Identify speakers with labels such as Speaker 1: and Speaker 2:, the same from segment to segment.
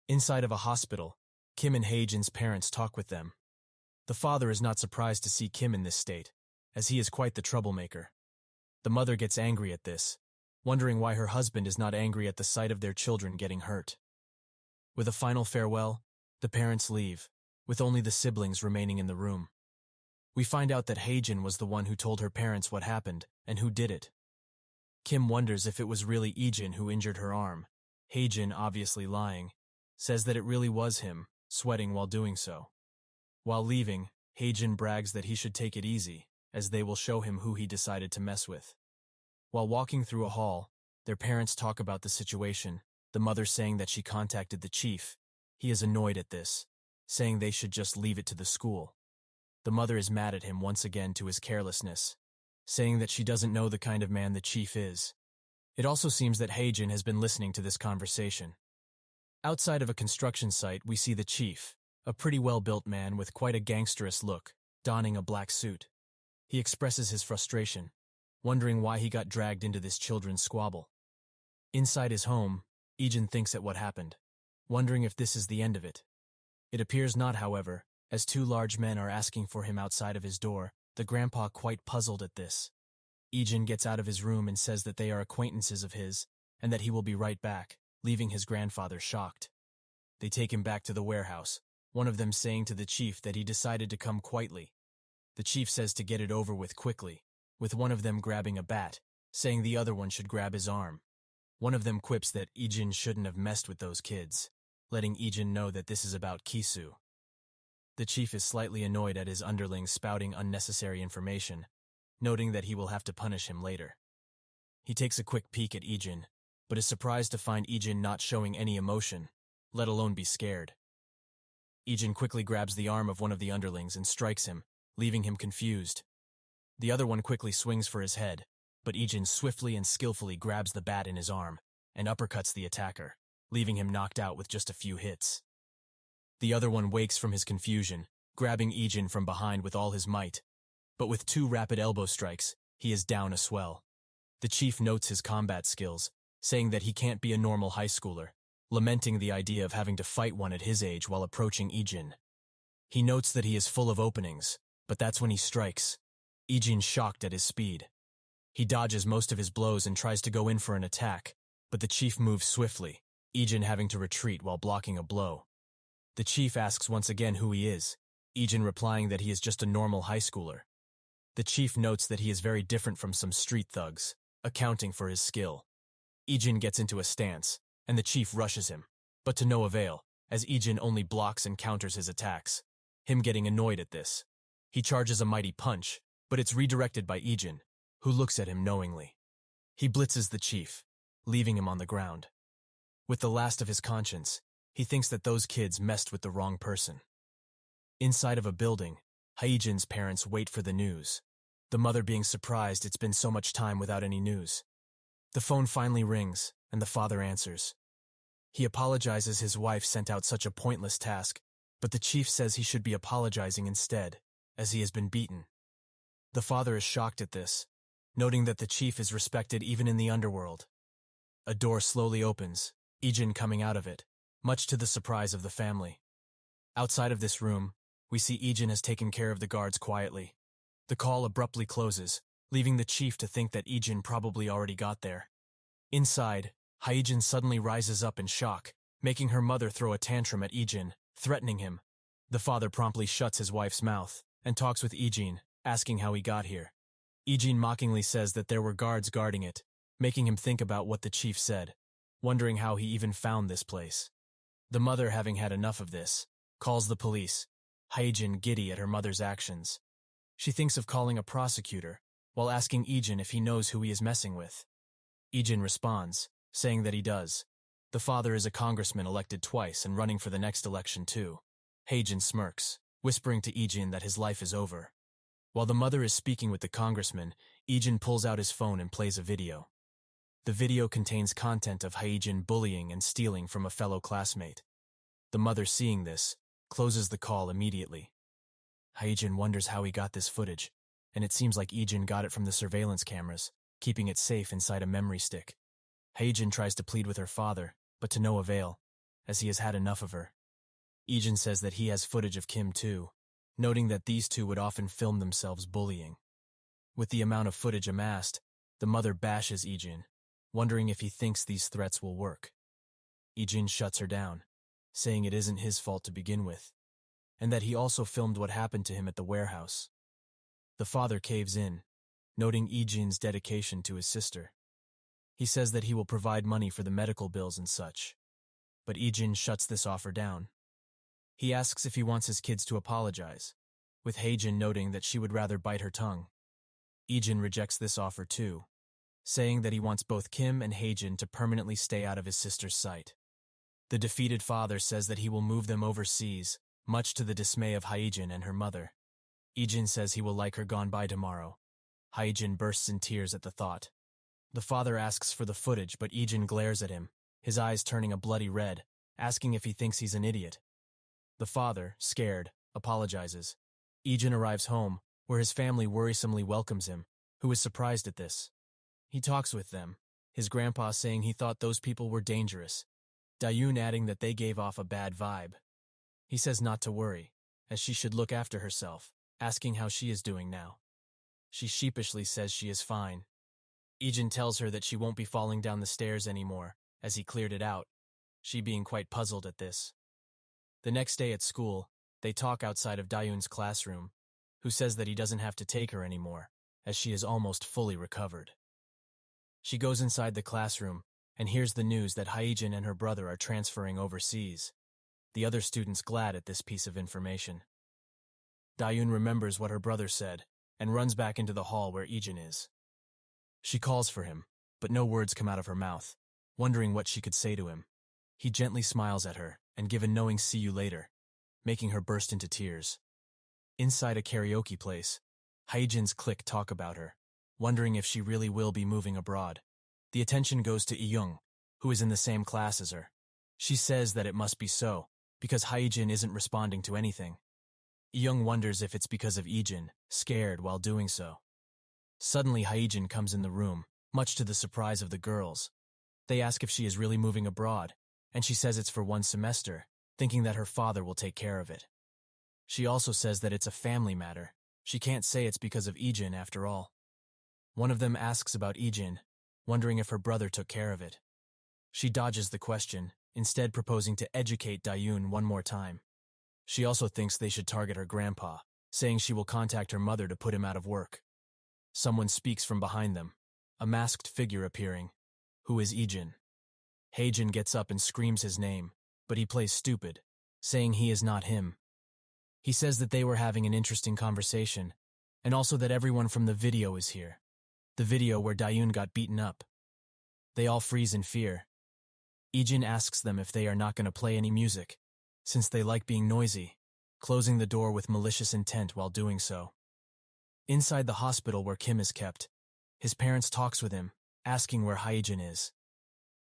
Speaker 1: Inside of a hospital, Kim and Hae-jin's parents talk with them. The father is not surprised to see Kim in this state, as he is quite the troublemaker. The mother gets angry at this, wondering why her husband is not angry at the sight of their children getting hurt. With a final farewell, the parents leave, with only the siblings remaining in the room. We find out that Hae-jin was the one who told her parents what happened and who did it. Kim wonders if it was really Ijin who injured her arm. Hae-jin, obviously lying, says that it really was him, sweating while doing so. While leaving, Hae-jin brags that he should take it easy, as they will show him who he decided to mess with. While walking through a hall, their parents talk about the situation, the mother saying that she contacted the chief. He is annoyed at this, saying they should just leave it to the school. The mother is mad at him once again to his carelessness, saying that she doesn't know the kind of man the chief is. It also seems that Hae-jin has been listening to this conversation. Outside of a construction site, we see the chief, a pretty well-built man with quite a gangsterous look, donning a black suit. He expresses his frustration, wondering why he got dragged into this children's squabble. Inside his home, Ijin thinks at what happened, wondering if this is the end of it. It appears not, however, as two large men are asking for him outside of his door, the grandpa quite puzzled at this. Ijin gets out of his room and says that they are acquaintances of his, and that he will be right back, leaving his grandfather shocked. They take him back to the warehouse, one of them saying to the chief that he decided to come quietly. The chief says to get it over with quickly, with one of them grabbing a bat, saying the other one should grab his arm. One of them quips that Ijin shouldn't have messed with those kids, letting Ijin know that this is about Kisu. The chief is slightly annoyed at his underlings spouting unnecessary information, noting that he will have to punish him later. He takes a quick peek at Ijin, but is surprised to find Ijin not showing any emotion, let alone be scared. Ijin quickly grabs the arm of one of the underlings and strikes him, leaving him confused. The other one quickly swings for his head, but Ijin swiftly and skillfully grabs the bat in his arm and uppercuts the attacker, leaving him knocked out with just a few hits. The other one wakes from his confusion, grabbing Ijin from behind with all his might, but with two rapid elbow strikes, he is down as well. The chief notes his combat skills, saying that he can't be a normal high schooler, lamenting the idea of having to fight one at his age while approaching Ijin. He notes that he is full of openings, but that's when he strikes. Ijin shocked at his speed. He dodges most of his blows and tries to go in for an attack, but the chief moves swiftly, Ijin having to retreat while blocking a blow. The chief asks once again who he is, Ijin replying that he is just a normal high schooler. The chief notes that he is very different from some street thugs, accounting for his skill. Ijin gets into a stance, and the chief rushes him, but to no avail, as Ijin only blocks and counters his attacks, him getting annoyed at this. He charges a mighty punch, but it's redirected by Ijin, who looks at him knowingly. He blitzes the chief, leaving him on the ground. With the last of his conscience, he thinks that those kids messed with the wrong person. Inside of a building, Hae-jin's parents wait for the news, the mother being surprised it's been so much time without any news. The phone finally rings, and the father answers. He apologizes his wife sent out such a pointless task, but the chief says he should be apologizing instead, as he has been beaten. The father is shocked at this, noting that the chief is respected even in the underworld. A door slowly opens, Ijin coming out of it, much to the surprise of the family. Outside of this room, we see Ijin has taken care of the guards quietly. The call abruptly closes, leaving the chief to think that Ijin probably already got there. Inside, Hae-jin suddenly rises up in shock, making her mother throw a tantrum at Ijin, threatening him. The father promptly shuts his wife's mouth and talks with Ijin, asking how he got here. Ijin mockingly says that there were guards guarding it, making him think about what the chief said, wondering how he even found this place. The mother, having had enough of this, calls the police, Hae-jin giddy at her mother's actions. She thinks of calling a prosecutor, while asking Ijin if he knows who he is messing with. Ijin responds, saying that he does. The father is a congressman elected twice and running for the next election too. Hae-jin smirks, whispering to Ijin that his life is over. While the mother is speaking with the congressman, Ijin pulls out his phone and plays a video. The video contains content of Hae-jin bullying and stealing from a fellow classmate. The mother, seeing this, closes the call immediately. Hae-jin wonders how he got this footage, and it seems like Ijin got it from the surveillance cameras, keeping it safe inside a memory stick. Hae-jin tries to plead with her father, but to no avail, as he has had enough of her. Ijin says that he has footage of Kim too, noting that these two would often film themselves bullying. With the amount of footage amassed, the mother bashes Ijin, wondering if he thinks these threats will work. Ijin shuts her down, saying it isn't his fault to begin with, and that he also filmed what happened to him at the warehouse. The father caves in, noting Ijin's dedication to his sister. He says that he will provide money for the medical bills and such, but Ijin shuts this offer down. He asks if he wants his kids to apologize, with Haejin noting that she would rather bite her tongue. Ijin rejects this offer too, saying that he wants both Kim and Haejin to permanently stay out of his sister's sight. The defeated father says that he will move them overseas, much to the dismay of Haejin and her mother. Ijin says he will like her gone by tomorrow. Haejin bursts in tears at the thought. The father asks for the footage, but Ijin glares at him, his eyes turning a bloody red, asking if he thinks he's an idiot. The father, scared, apologizes. Ijin arrives home, where his family worrisomely welcomes him, who is surprised at this. He talks with them, his grandpa saying he thought those people were dangerous, Dayun adding that they gave off a bad vibe. He says not to worry, as she should look after herself, asking how she is doing now. She sheepishly says she is fine. Ijin tells her that she won't be falling down the stairs anymore, as he cleared it out, she being quite puzzled at this. The next day at school, they talk outside of Dayun's classroom, who says that he doesn't have to take her anymore, as she is almost fully recovered. She goes inside the classroom and hears the news that Haejin and her brother are transferring overseas, the other students glad at this piece of information. Dayun remembers what her brother said and runs back into the hall where Ijin is. She calls for him, but no words come out of her mouth, wondering what she could say to him. He gently smiles at her and gives a knowing "see you later," making her burst into tears. Inside a karaoke place, Haejin's clique talk about her, wondering if she really will be moving abroad. The attention goes to Iyung, who is in the same class as her. She says that it must be so, because Haejin isn't responding to anything. Iyung wonders if it's because of Ijin, scared while doing so. Suddenly Haejin comes in the room, much to the surprise of the girls. They ask if she is really moving abroad, and she says it's for 1 semester, thinking that her father will take care of it. She also says that it's a family matter. She can't say it's because of Ijin after all. One of them asks about Ijin, wondering if her brother took care of it. She dodges the question, instead proposing to educate Dayun one more time. She also thinks they should target her grandpa, saying she will contact her mother to put him out of work. Someone speaks from behind them, a masked figure appearing. Who is Ijin? Haejin gets up and screams his name, but he plays stupid, saying he is not him. He says that they were having an interesting conversation, and also that everyone from the video is here. The video where Dayun got beaten up. They all freeze in fear. Ijin asks them if they are not going to play any music, since they like being noisy, closing the door with malicious intent while doing so. Inside the hospital where Kim is kept, his parents talks with him, asking where Haejin is.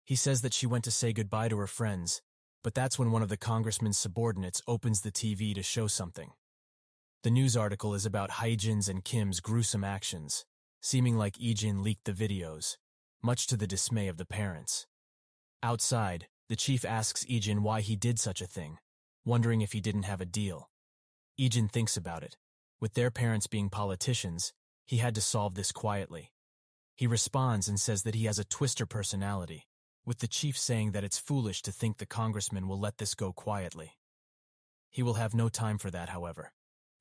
Speaker 1: He says that she went to say goodbye to her friends, but that's when one of the congressman's subordinates opens the TV to show something. The news article is about Haejin's and Kim's gruesome actions, seeming like Ijin leaked the videos, much to the dismay of the parents. Outside, the chief asks Ijin why he did such a thing, wondering if he didn't have a deal. Ijin thinks about it. With their parents being politicians, he had to solve this quietly. He responds and says that he has a twister personality, with the chief saying that it's foolish to think the congressman will let this go quietly. He will have no time for that, however,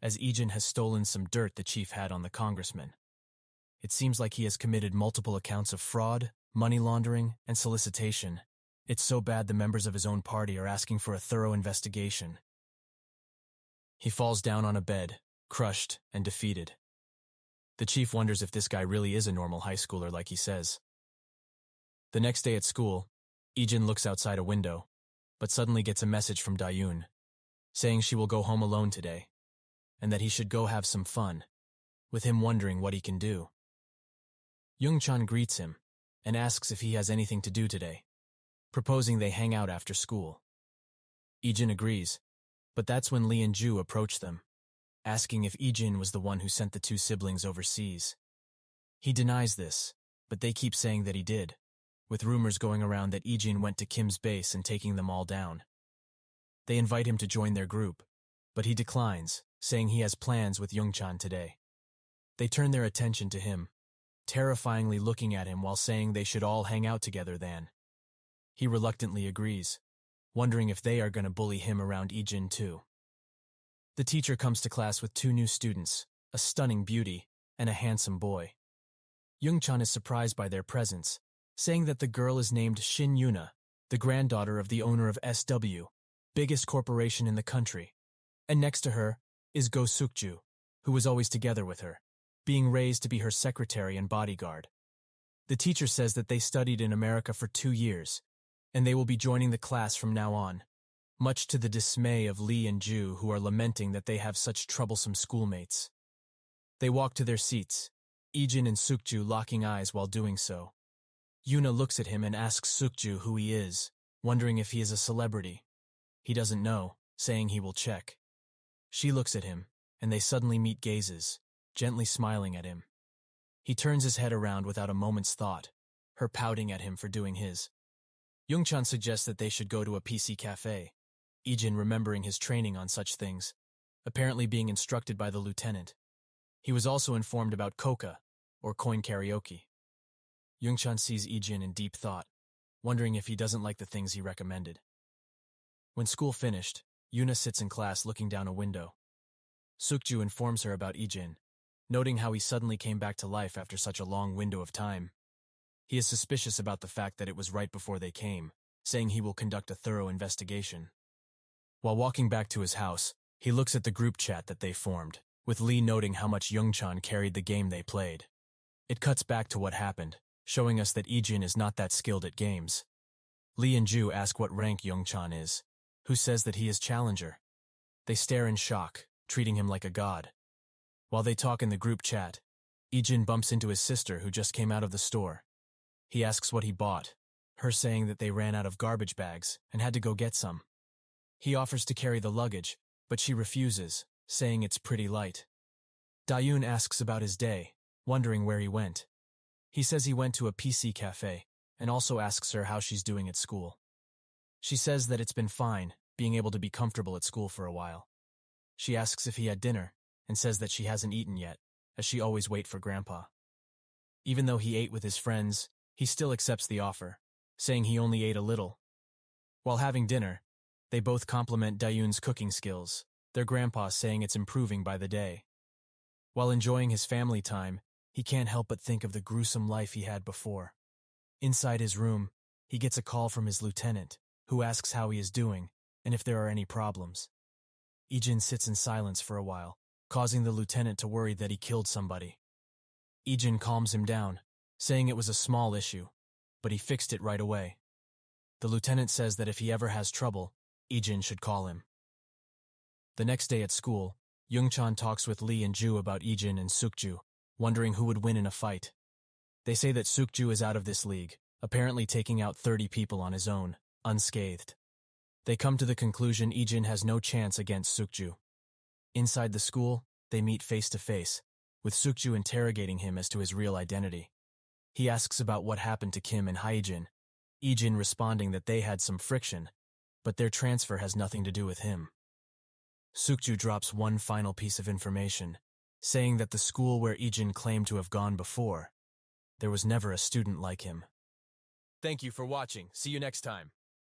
Speaker 1: as Ijin has stolen some dirt the chief had on the congressman. It seems like he has committed multiple accounts of fraud, money laundering, and solicitation. It's so bad the members of his own party are asking for a thorough investigation. He falls down on a bed, crushed and defeated. The chief wonders if this guy really is a normal high schooler like he says. The next day at school, Ijin looks outside a window, but suddenly gets a message from Dayun, saying she will go home alone today, and that he should go have some fun, with him wondering what he can do. Young-chan greets him and asks if he has anything to do today, proposing they hang out after school. Ijin agrees, but that's when Lee and Ju approach them, asking if Ijin was the one who sent the 2 siblings overseas. He denies this, but they keep saying that he did. with rumors going around that Ijin went to Kim's base and taking them all down. They invite him to join their group, but he declines, saying he has plans with Youngchan today. They turn their attention to him, terrifyingly looking at him while saying they should all hang out together then. He reluctantly agrees, wondering if they are going to bully him around Ijin too. The teacher comes to class with 2 new students, a stunning beauty and a handsome boy. Youngchan is surprised by their presence, saying that the girl is named Shin Yuna, the granddaughter of the owner of SW, biggest corporation in the country, and next to her is Go Sukju, who was always together with her, being raised to be her secretary and bodyguard. The teacher says that they studied in America for 2 years, and they will be joining the class from now on, much to the dismay of Lee and Ju, who are lamenting that they have such troublesome schoolmates. They walk to their seats, Ijin and Sukju locking eyes while doing so. Yuna looks at him and asks Sukju who he is, wondering if he is a celebrity. He doesn't know, saying he will check. She looks at him, and they suddenly meet gazes, gently smiling at him. He turns his head around without a moment's thought, her pouting at him for doing his. Youngchan suggests that they should go to a PC cafe, Ijin remembering his training on such things, apparently being instructed by the lieutenant. He was also informed about Koka, or coin karaoke. Youngchan sees Ijin in deep thought, wondering if he doesn't like the things he recommended. When school finished, Yuna sits in class looking down a window. Sukju informs her about Ijin, noting how he suddenly came back to life after such a long window of time. He is suspicious about the fact that it was right before they came, saying he will conduct a thorough investigation. While walking back to his house, he looks at the group chat that they formed, with Lee noting how much Youngchan carried the game they played. It cuts back to what happened, showing us that Ijin is not that skilled at games. Lee and Ju ask what rank Youngchan is, who says that he is challenger. They stare in shock, treating him like a god. While they talk in the group chat, Ijin bumps into his sister who just came out of the store. He asks what he bought, her saying that they ran out of garbage bags and had to go get some. He offers to carry the luggage, but she refuses, saying it's pretty light. Dayun asks about his day, wondering where he went. He says he went to a PC cafe, and also asks her how she's doing at school. She says that it's been fine, being able to be comfortable at school for a while. She asks if he had dinner, and says that she hasn't eaten yet, as she always waits for Grandpa. Even though he ate with his friends, he still accepts the offer, saying he only ate a little. While having dinner, they both compliment Dayun's cooking skills, their grandpa saying it's improving by the day. While enjoying his family time, he can't help but think of the gruesome life he had before. Inside his room, he gets a call from his lieutenant, who asks how he is doing and if there are any problems. Ijin sits in silence for a while, causing the lieutenant to worry that he killed somebody. Ijin calms him down, saying it was a small issue, but he fixed it right away. The lieutenant says that if he ever has trouble, Ijin should call him. The next day at school, Youngchan talks with Lee and Ju about Ijin and Sukju, wondering who would win in a fight. They say that Sukju is out of this league, apparently taking out 30 people on his own, unscathed. They come to the conclusion Ijin has no chance against Sukju. Inside the school, they meet face to face, with Sukju interrogating him as to his real identity. He asks about what happened to Kim and Haijin, Ijin responding that they had some friction, but their transfer has nothing to do with him. Sukju drops one final piece of information, saying that the school where Ijin claimed to have gone before, there was never a student like him. Thank you for watching. See you next time.